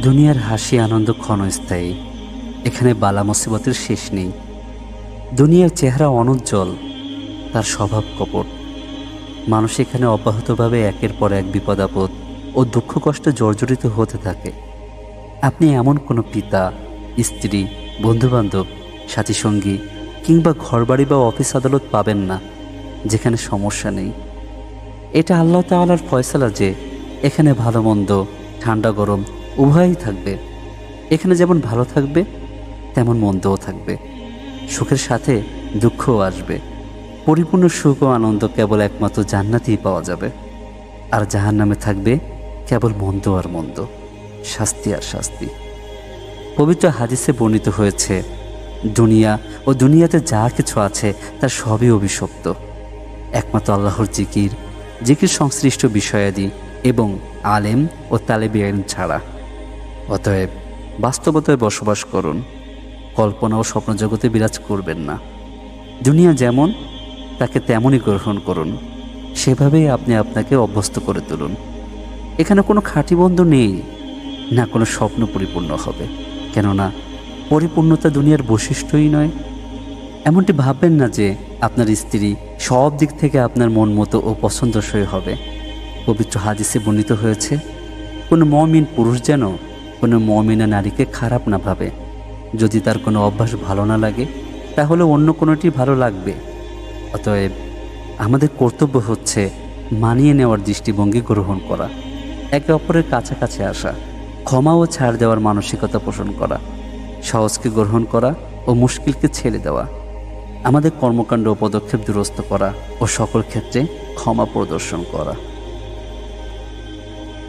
দুনিয়ার হাসি আনন্দ ক্ষণস্থায়ী, এখানে বালা মুসিবতের শেষ নেই। দুনিয়ার চেহারা অনুজ্জ্বল, তার স্বভাব কপট। মানুষ এখানে অব্যাহতভাবে একের পর এক বিপদ আপদ ও দুঃখ কষ্টে জর্জরিত হতে থাকে। আপনি এমন কোনো পিতা, স্ত্রী, বন্ধুবান্ধব, সাথীসঙ্গী কিংবা ঘরবাড়ি বা অফিস আদালত পাবেন না যেখানে সমস্যা নেই। এটা আল্লাহ তাআলার ফয়সালা যে এখানে ভালো মন্দ, ঠান্ডা গরম উভয়ই থাকবে। এখানে যেমন ভালো থাকবে তেমন মন্দও থাকবে, সুখের সাথে দুঃখও আসবে। পরিপূর্ণ সুখ ও আনন্দ কেবল একমাত্র জান্নাতেই পাওয়া যাবে। আর জাহান্নামে থাকবে কেবল মন্দ আর মন্দ, শাস্তি আর শাস্তি। পবিত্র হাদিসে বর্ণিত হয়েছে, দুনিয়া ও দুনিয়াতে যা কিছু আছে তার সবই অভিশপ্ত, একমাত্র আল্লাহর জিকির সংশ্লিষ্ট বিষয়াদি এবং আলেম ও তালেবে ইলম ছাড়া। অতএব বাস্তবতায় বসবাস করুন, কল্পনা ও স্বপ্ন জগতে বিরাজ করবেন না। দুনিয়া যেমন তাকে তেমনই গ্রহণ করুন, সেভাবেই আপনি আপনাকে অভ্যস্ত করে তুলুন। এখানে কোনো খাঁটি বন্ধু নেই, না কোনো স্বপ্ন পরিপূর্ণ হবে, কেননা পরিপূর্ণতা দুনিয়ার বৈশিষ্ট্যই নয়। এমনটি ভাববেন না যে আপনার স্ত্রী সব দিক থেকে আপনার মন মতো ও পছন্দসই হবে। পবিত্র হাদিসে বর্ণিত হয়েছে, কোনো মুমিন পুরুষ যেন কোনো মুমিনা নারীকে খারাপ না ভাবে। যদি তার কোনো অভ্যাস ভালো না লাগে তাহলে অন্য কোনোটি ভালো লাগবে। অতএব আমাদের কর্তব্য হচ্ছে মানিয়ে নেওয়ার দৃষ্টিভঙ্গি গ্রহণ করা, একে অপরের কাছাকাছি আসা, ক্ষমা ও ছাড় দেওয়ার মানসিকতা পোষণ করা, সহজকে গ্রহণ করা ও মুশকিলকে ছেড়ে দেওয়া, আমাদের কর্মকাণ্ড ও পদক্ষেপ দুরস্ত করা ও সকল ক্ষেত্রে ক্ষমা প্রদর্শন করা।